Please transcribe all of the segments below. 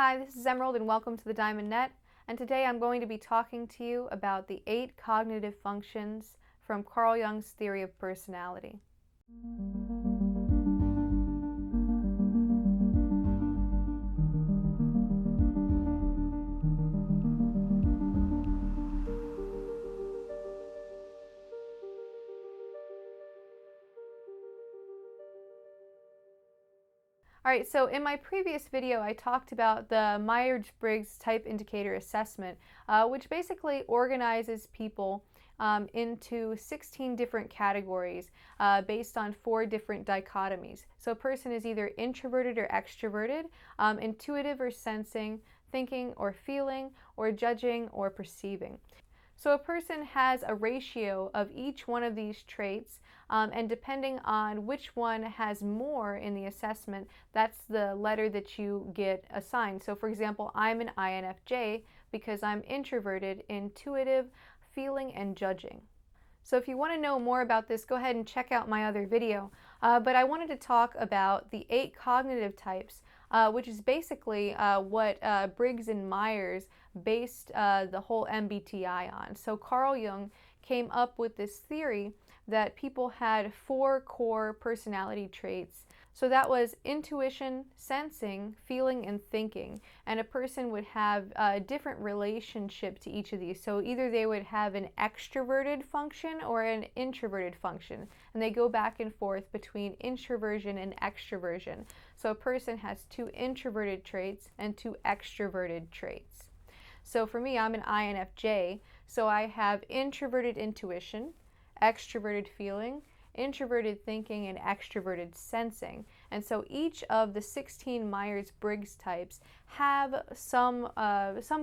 Hi, this is Emerald and welcome to the Diamond Net, and today I'm going to be talking to you about the 8 cognitive functions from Carl Jung's theory of personality. Alright, so in my previous video I talked about the Myers Briggs type indicator assessment, which basically organizes people into 16 different categories based on 4 different dichotomies. So a person is either introverted or extroverted, intuitive or sensing, thinking or feeling, or judging or perceiving. So a person has a ratio of each one of these traits, and depending on which one has more in the assessment, that's the letter that you get assigned. So for example, I'm an INFJ because I'm introverted, intuitive, feeling, and judging. So if you want to know more about this, go ahead and check out my other video. But I wanted to talk about the 8 cognitive types, which is basically what Briggs and Myers based the whole MBTI on. So Carl Jung came up with this theory that people had 4 core personality traits. So that was intuition, sensing, feeling, and thinking. And a person would have a different relationship to each of these. So either they would have an extroverted function or an introverted function. And they go back and forth between introversion and extroversion. So a person has 2 introverted traits and 2 extroverted traits. So for me, I'm an INFJ, so I have introverted intuition, extroverted feeling, introverted thinking, and extroverted sensing. And so each of the 16 Myers Briggs types have some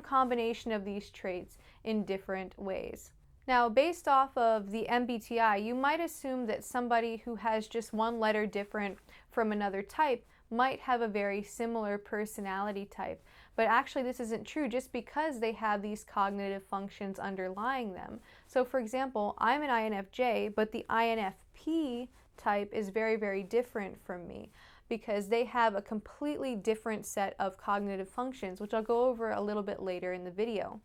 combination of these traits in different ways. Now, based off of the MBTI, you might assume that somebody who has just one letter different from another type might have a very similar personality type. But actually this isn't true just because they have these cognitive functions underlying them. So for example, I'm an INFJ, but the INFP type is very, very different from me because they have a completely different set of cognitive functions, which I'll go over a little bit later in the video.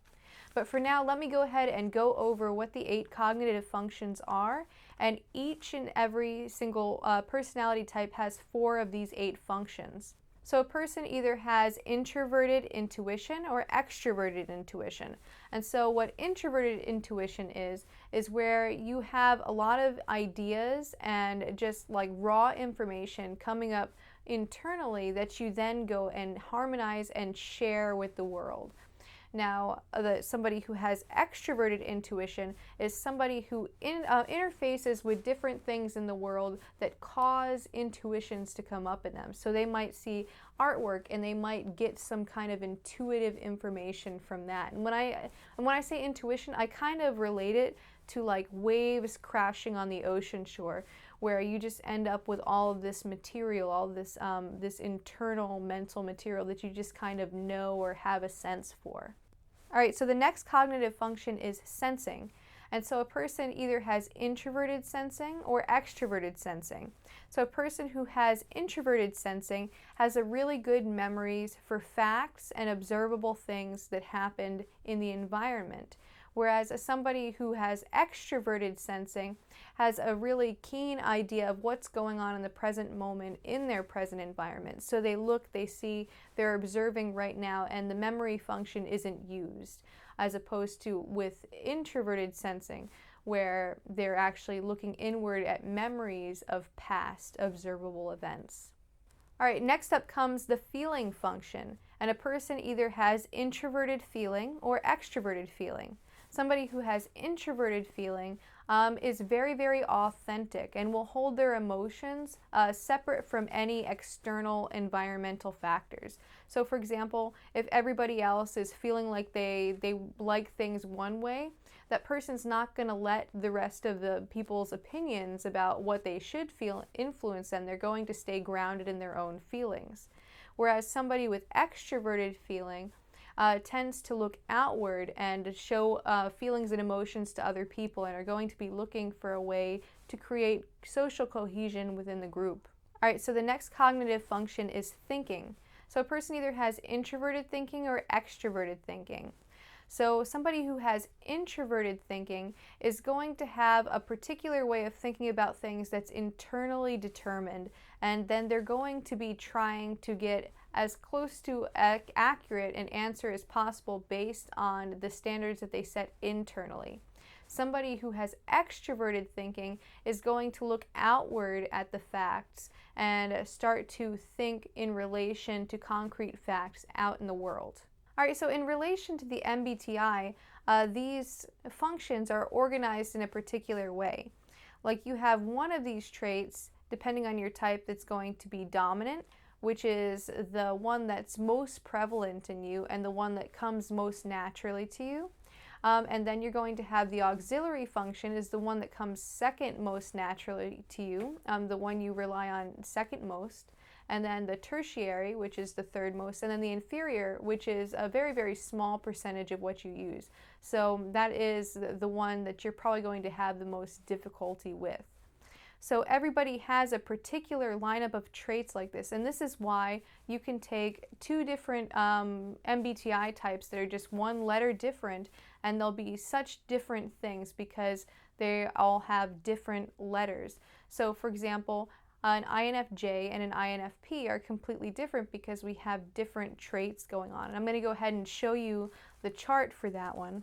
But for now, let me go ahead and go over what the 8 cognitive functions are, and each and every single personality type has 4 of these 8 functions. So a person either has introverted intuition or extroverted intuition. And so what introverted intuition is where you have a lot of ideas and just like raw information coming up internally that you then go and harmonize and share with the world. Now, somebody who has extroverted intuition is somebody who interfaces with different things in the world that cause intuitions to come up in them. So they might see artwork and they might get some kind of intuitive information from that. And when I say intuition, I kind of relate it to like waves crashing on the ocean shore, where you just end up with all of this material, all of this this internal mental material that you just kind of know or have a sense for. All right, so the next cognitive function is sensing. And so a person either has introverted sensing or extroverted sensing. So a person who has introverted sensing has a really good memories for facts and observable things that happened in the environment. Whereas somebody who has extroverted sensing has a really keen idea of what's going on in the present moment in their present environment. So they look, they see, they're observing right now, and the memory function isn't used, as opposed to with introverted sensing, where they're actually looking inward at memories of past observable events. All right, next up comes the feeling function, and a person either has introverted feeling or extroverted feeling. Somebody who has introverted feeling is very, very authentic and will hold their emotions separate from any external environmental factors. So for example, if everybody else is feeling like they like things one way, that person's not going to let the rest of the people's opinions about what they should feel influence them. They're going to stay grounded in their own feelings. Whereas somebody with extroverted feeling tends to look outward and show feelings and emotions to other people, and are going to be looking for a way to create social cohesion within the group. All right, so the next cognitive function is thinking. So a person either has introverted thinking or extroverted thinking. So somebody who has introverted thinking is going to have a particular way of thinking about things that's internally determined, and then they're going to be trying to get as close to accurate an answer as possible based on the standards that they set internally. Somebody who has extroverted thinking is going to look outward at the facts and start to think in relation to concrete facts out in the world. All right, so in relation to the MBTI, these functions are organized in a particular way. Like you have one of these traits, depending on your type, that's going to be dominant, which is the one that's most prevalent in you and the one that comes most naturally to you. And then you're going to have the auxiliary function is the one that comes second most naturally to you, the one you rely on second most. And then the tertiary, which is the third most, and then the inferior, which is a very, very small percentage of what you use. So that is the one that you're probably going to have the most difficulty with. So everybody has a particular lineup of traits like this, and this is why you can take two different MBTI types that are just one letter different, and they'll be such different things because they all have different letters. So for example, an INFJ and an INFP are completely different because we have different traits going on. And I'm going to go ahead and show you the chart for that one.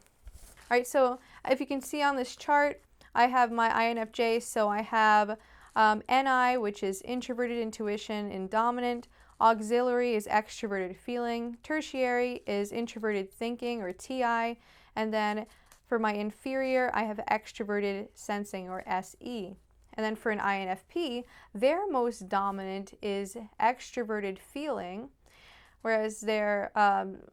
All right, so if you can see on this chart, I have my INFJ, so I have NI, which is Introverted Intuition in dominant, auxiliary is Extroverted Feeling, tertiary is Introverted Thinking or TI, and then for my inferior, I have Extroverted Sensing or SE. And then for an INFP, their most dominant is Extroverted Feeling, whereas their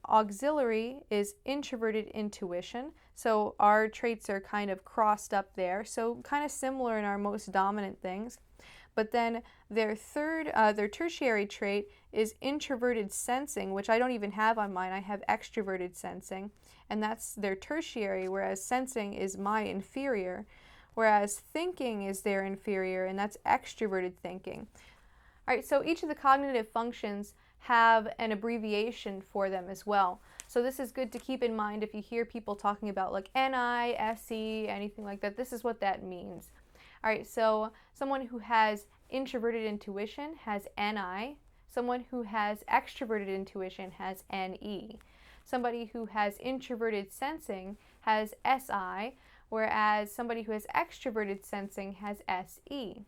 auxiliary is Introverted Intuition. So our traits are kind of crossed up there, so kind of similar in our most dominant things. But then their tertiary trait is Introverted Sensing, which I don't even have on mine. I have Extroverted Sensing, and that's their tertiary, whereas Sensing is my inferior. Whereas thinking is their inferior, and that's extroverted thinking. All right, so each of the cognitive functions have an abbreviation for them as well. So this is good to keep in mind if you hear people talking about like NI, SE, anything like that. This is what that means. All right, so someone who has introverted intuition has NI. Someone who has extroverted intuition has NE. Somebody who has introverted sensing has SI. Whereas somebody who has extroverted sensing has SE.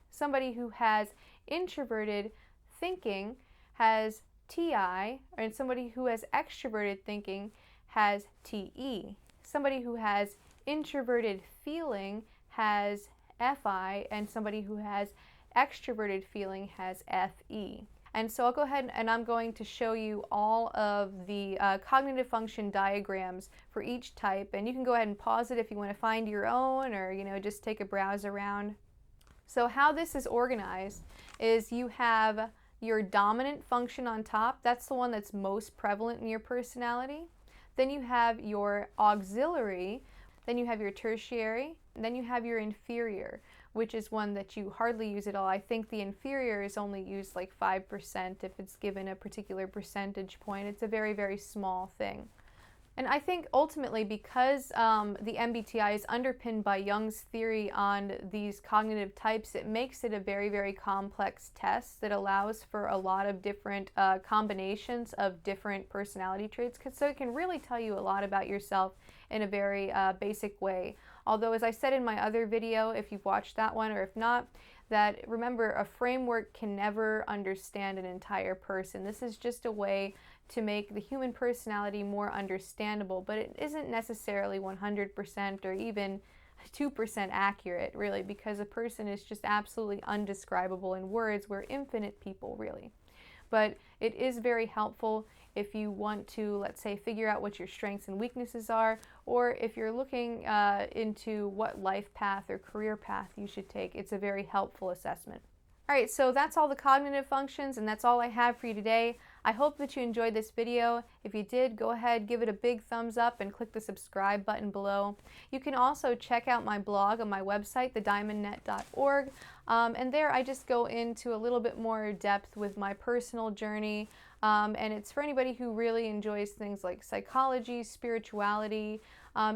Somebody who has introverted thinking has TI, and somebody who has extroverted thinking has TE. Somebody who has introverted feeling has FI, and somebody who has extroverted feeling has FE. And so I'll go ahead and I'm going to show you all of the cognitive function diagrams for each type, and you can go ahead and pause it if you want to find your own, or just take a browse around. So how this is organized is you have your dominant function on top. That's the one that's most prevalent in your personality. Then you have your auxiliary, then you have your tertiary, and then you have your inferior, which is one that you hardly use at all. I think the inferior is only used like 5% if it's given a particular percentage point. It's a very, very small thing. And I think ultimately because the MBTI is underpinned by Jung's theory on these cognitive types, it makes it a very, very complex test that allows for a lot of different combinations of different personality traits. So it can really tell you a lot about yourself in a very basic way. Although, as I said in my other video, if you've watched that one, or if not, that remember, a framework can never understand an entire person. This is just a way to make the human personality more understandable, but it isn't necessarily 100% or even 2% accurate, really, because a person is just absolutely undescribable in words. We're infinite people, really. But it is very helpful if you want to, let's say, figure out what your strengths and weaknesses are, or if you're looking into what life path or career path you should take. It's a very helpful assessment. All right, so that's all the cognitive functions, and that's all I have for you today. I hope that you enjoyed this video. If you did, go ahead, give it a big thumbs up and click the subscribe button below. You can also check out my blog on my website, thediamondnet.org, and there I just go into a little bit more depth with my personal journey, And it's for anybody who really enjoys things like psychology, spirituality,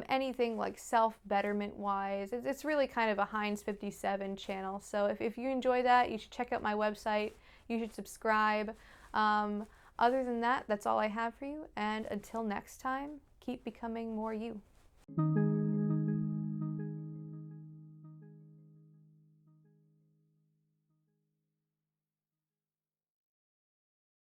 anything like self-betterment wise. It's really kind of a Heinz 57 channel. So if you enjoy that, you should check out my website. You should subscribe. Other than that, that's all I have for you. And until next time, keep becoming more you.